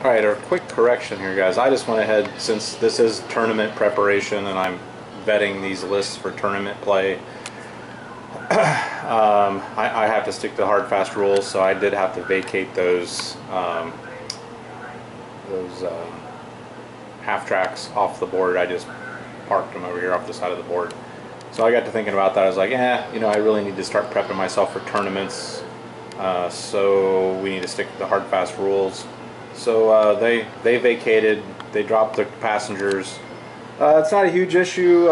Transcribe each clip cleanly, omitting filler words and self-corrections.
Alright, a quick correction here, guys. I just went ahead, since this is tournament preparation and I'm vetting these lists for tournament play, I have to stick to hard fast rules, so I did have to vacate those half tracks off the board. I just parked them over here off the side of the board. So I got to thinking about that. I was like, I really need to start prepping myself for tournaments, so we need to stick to the hard fast rules. So they vacated, they dropped the passengers. It's not a huge issue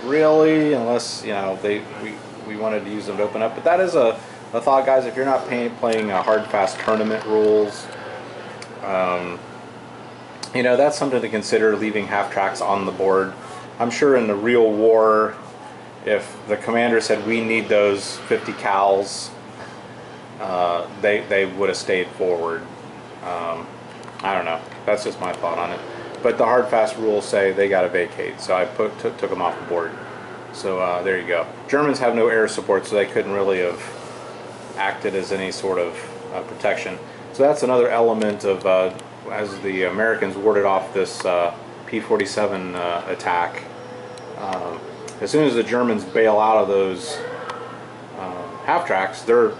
really, unless we wanted to use them to open up. But that is a thought, guys. If you're not playing hard fast tournament rules, that's something to consider, leaving half tracks on the board. I'm sure in the real war, if the commander said we need those 50 cals, they would have stayed forward. I don't know. That's just my thought on it. But the hard fast rules say they got to vacate, so I took them off the board. So there you go. Germans have no air support, so they couldn't really have acted as any sort of protection. So that's another element of as the Americans warded off this P-47 attack. As soon as the Germans bail out of those half tracks, they're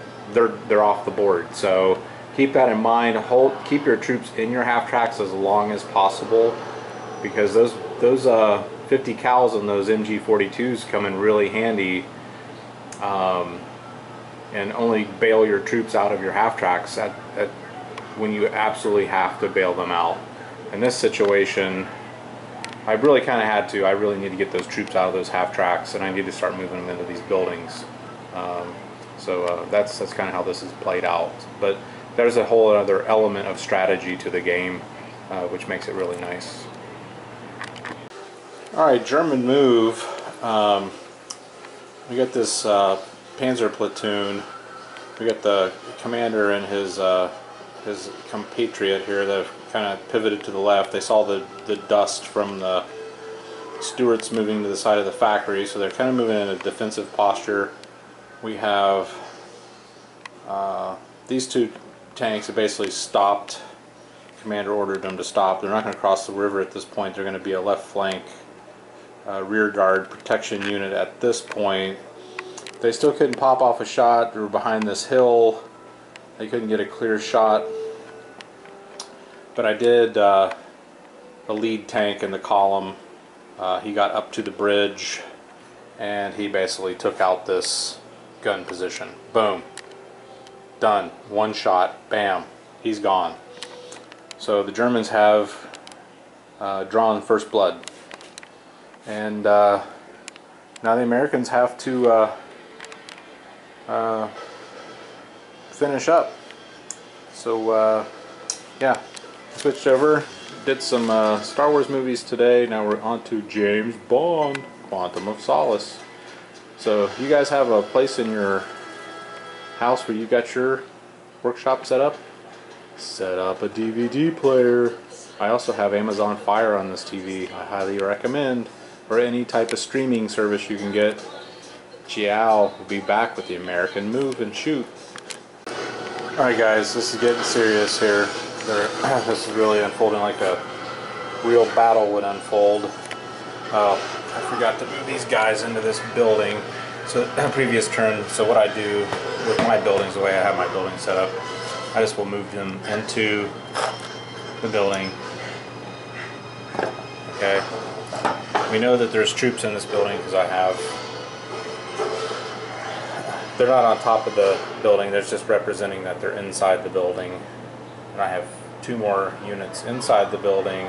off the board. So keep that in mind. Keep your troops in your half tracks as long as possible, because those 50 cals and those MG42s come in really handy. And only bail your troops out of your half tracks when you absolutely have to bail them out. In this situation, I really kind of had to. I really need to get those troops out of those half tracks, and I need to start moving them into these buildings. So that's kind of how this is played out. But there's a whole other element of strategy to the game, which makes it really nice. Alright, German move. We got this Panzer platoon. We got the commander and his compatriot here that have kind of pivoted to the left. They saw the dust from the Stuarts moving to the side of the factory, so they're kind of moving in a defensive posture. We have these two tanks have basically stopped. Commander ordered them to stop. They're not going to cross the river at this point. They're going to be a left flank rear guard protection unit at this point. They still couldn't pop off a shot. They were behind this hill. They couldn't get a clear shot. But I did the lead tank in the column. He got up to the bridge and he basically took out this gun position. Boom. Done. One shot. Bam. He's gone. So the Germans have drawn first blood. And now the Americans have to finish up. So yeah, switched over, did some Star Wars movies today. Now we're on to James Bond, Quantum of Solace. So you guys have a place in your house where you got your workshop set up? Set up a DVD player. I also have Amazon Fire on this TV. I highly recommend, or any type of streaming service you can get. Ciao. We'll be back with the American Move and Shoot. Alright guys, this is getting serious here. This is really unfolding like a real battle would unfold. I forgot to move these guys into this building. So previous turn, so what I do with my buildings, the way I have my building set up, I just will move them into the building. Okay. We know that there's troops in this building because they're not on top of the building, they're just representing that they're inside the building. And I have two more units inside the building.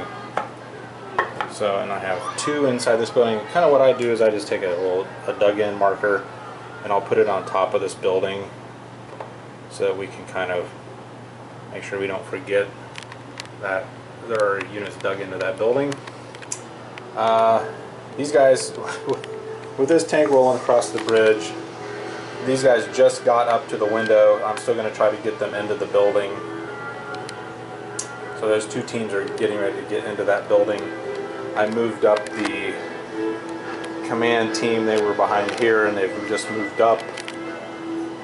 So, and I have two inside this building. Kind of what I do is I just take a dug-in marker and I'll put it on top of this building so that we can kind of make sure we don't forget that there are units dug into that building. These guys, with this tank rolling across the bridge, these guys just got up to the window. I'm still going to try to get them into the building. So those two teams are getting ready to get into that building. I moved up the command team. They were behind here and they've just moved up,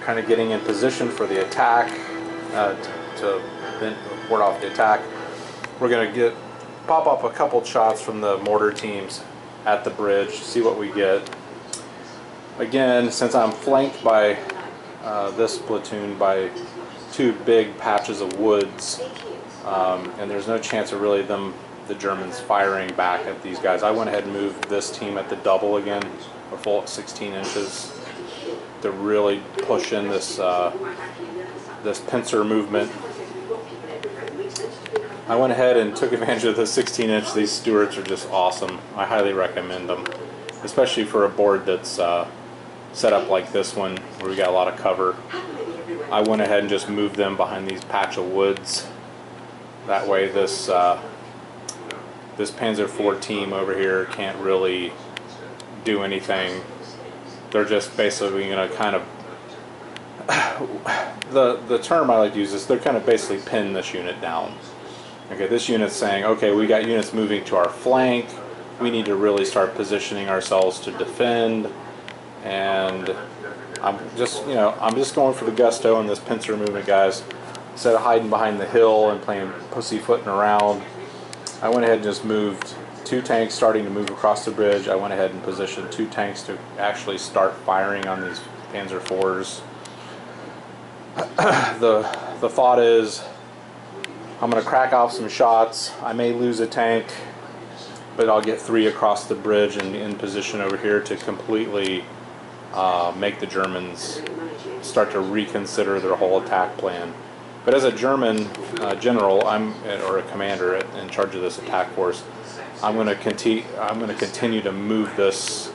kind of getting in position for the attack, to ward off the attack. we're going to pop up a couple shots from the mortar teams at the bridge, see what we get. Again, since I'm flanked by this platoon by two big patches of woods, and there's no chance of really the Germans firing back at these guys, I went ahead and moved this team at the double again, a full 16 inches, to really push in this this pincer movement. I went ahead and took advantage of the 16-inch. These Stuarts are just awesome. I highly recommend them, especially for a board that's set up like this one, where we got a lot of cover. I went ahead and just moved them behind these patch of woods. That way this this Panzer IV team over here can't really do anything. They're just basically going to kind of, the term I like to use is they're kind of basically pin this unit down. Okay, this unit's saying, okay, we got units moving to our flank, we need to really start positioning ourselves to defend, and I'm just going for the gusto in this pincer movement, guys. Instead of hiding behind the hill and playing pussyfooting around, I went ahead and just moved two tanks starting to move across the bridge. I went ahead and positioned two tanks to actually start firing on these Panzer IVs. The thought is I'm going to crack off some shots. I may lose a tank, but I'll get three across the bridge and in position over here to completely make the Germans start to reconsider their whole attack plan. But as a German general, or a commander in charge of this attack force, I'm going to continue to move this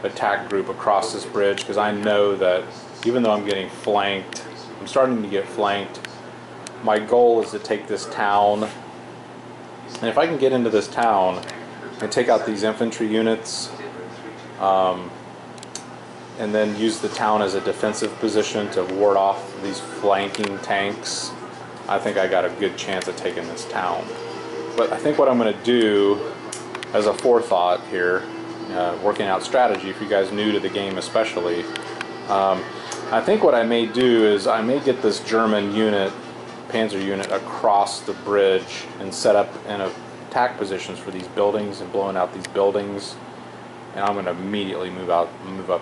attack group across this bridge, because I know that even though I'm getting flanked, I'm starting to get flanked. My goal is to take this town, and if I can get into this town and take out these infantry units, and then use the town as a defensive position to ward off these flanking tanks, I think I got a good chance of taking this town. But I think what I'm going to do as a forethought here, working out strategy for you guys new to the game especially, I think what I may do is I may get this German unit, Panzer unit, across the bridge and set up in attack positions for these buildings and blowing out these buildings. And I'm going to immediately move up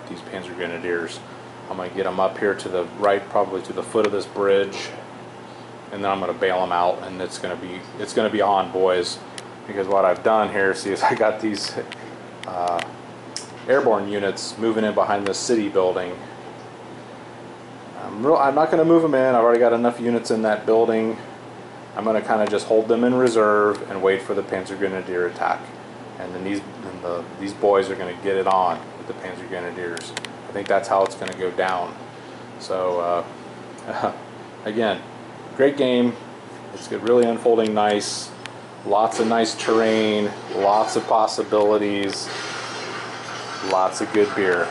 these Panzer Grenadiers. I'm going to get them up here to the right, probably to the foot of this bridge, and then I'm going to bail them out, and it's going to be on, boys. Because what I've done here, see, is I got these airborne units moving in behind this city building. I'm not going to move them in. I've already got enough units in that building. I'm going to kind of just hold them in reserve and wait for the Panzer Grenadier attack. And then these boys are going to get it on with the Panzer Grenadiers. I think that's how it's going to go down. So, again, great game. It's really unfolding nice. Lots of nice terrain, lots of possibilities, lots of good beer.